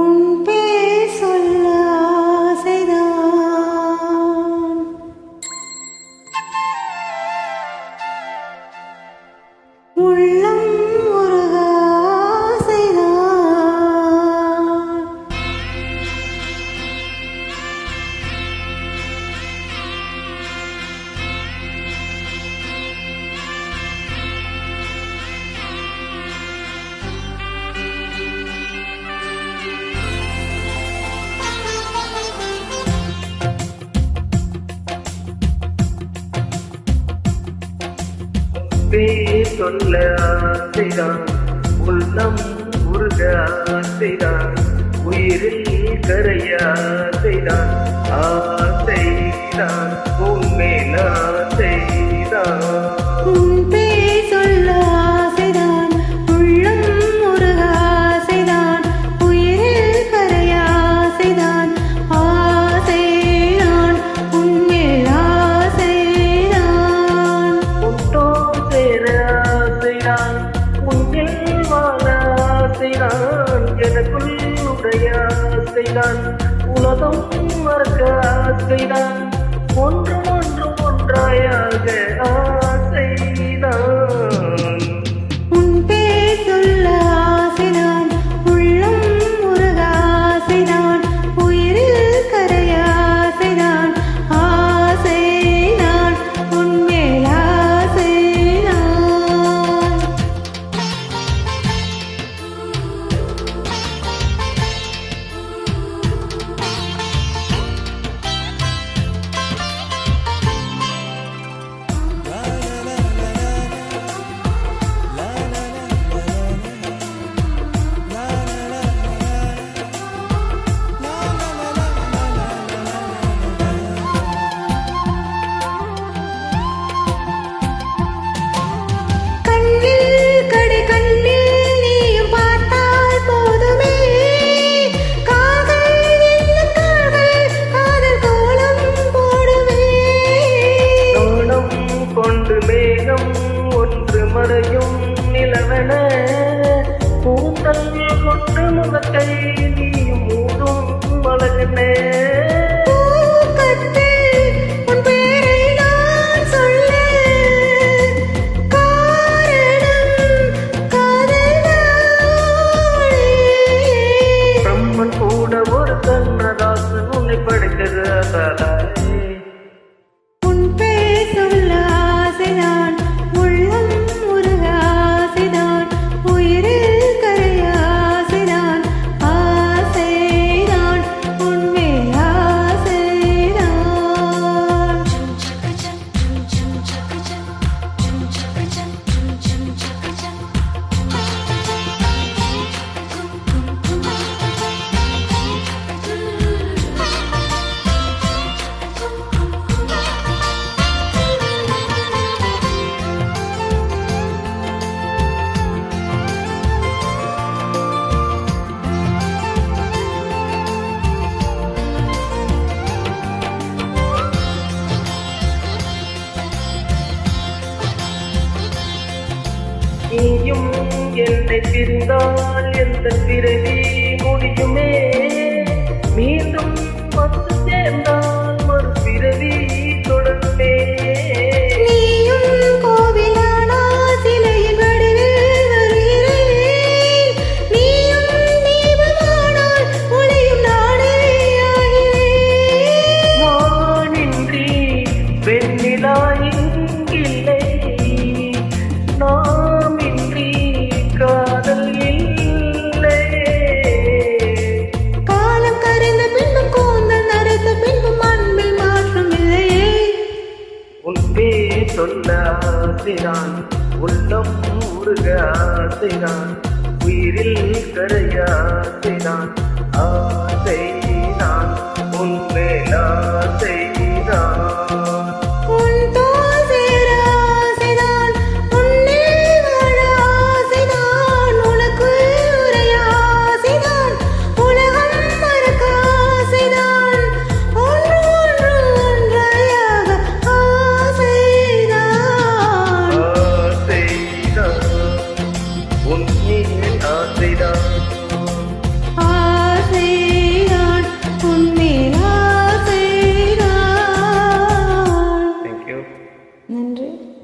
உன் பேர் சொல்ல ஆசைதான், உள்ளம் உருக ஆசைதான். பேர் சொல்ல ஆசைதான், உள்ளம் உருக ஆசைதான், உயிரில் கரைய ஆசைதான், ஆசைதான் உன்மேல் ஆசைதான். உன் பேர் சொல்ல ஆசைதான், உள்ளம் உருக ஆசைதான், உயிரில் கரைய ஆசைதான், ஆசைதான் உன்மேல் ஆசைதான். உன்னோடு சேர ஆசைதான், உன்னில் வாழ ஆசைதான், எனக்குள் உடைய ஆசைதான், உலகம் மறக்க ஆசைதான், ஒன்றும் ஒன்றும் ஒன்றாயாக ஆசைதான். உன் பேர் சொல்ல ஆசைதான், உள்ளம் உருக ஆசைதான், உயிரில் கரைய ஆசைதான், ஆசைதான் உன்மேல் ஆசைதான். கண்ணில் கடை கண்ணில் நீயும் பார்த்தால் போதுமே, காதல் என்னும் காதல் காதல் கோலம் போடுமே. நாணம் கொண்டு மேகம் ஒன்று மறையும் நிலவென, கூந்தல் கொண்டு முகத்தை நீ மூடும் மலகென. பூக்கத்தில் உன் பேரை நான் சொல்ல காரணம் காதல்தானே. பிரம்மன் கூட ஒரு கண்ணதாசன் உன்னை படைத்ததாலே. உன் பேர் சொல்ல ஆசைதான், உள்ளம் உருக ஆசைதான், உயிரில் கரைய ஆசைதான், ஆசைதான் உன்மேல் ஆசைதான். நீயும் என்னை பிரிந்தால் எந்த பிறவி முடியுமே, மீண்டும் வந்து சேர்ந்தால் மறு பிறவி தொடருமே. நீயும் கோவிலானா சிலையின் வடிவில் வருகிறேன், நீயும் தீபமானால் ஒளியும் நானே ஆகிறேன். வானின்றி வெண்ணிலா இங்கில்லை, நாமின்றி காதல் இல்லை. காலம் கரைந்த பின்பும் கூந்தல் நரைத்த பின்பும் அன்பில் மாற்றம் இல்லையே. உன் பேர் சொல்ல ஆசைதான், உள்ளம் உருக ஆசைதான், உயிரில் கரைய ஆசைதான், ஆசைதான் உன்மேல் ஆசைதான். உன் தோள் சேர ஆசைதான், உன்னில் வாழ ஆசைதான், உனக்குள் உரைய ஆசைதான், உலகம் மறக்க ஆசைதான், ஒன்று ஒன்று ஒன்றாயாக ஆசைதான். ஆசைதான் உன்மேல் ஆசைதான். நன்றி.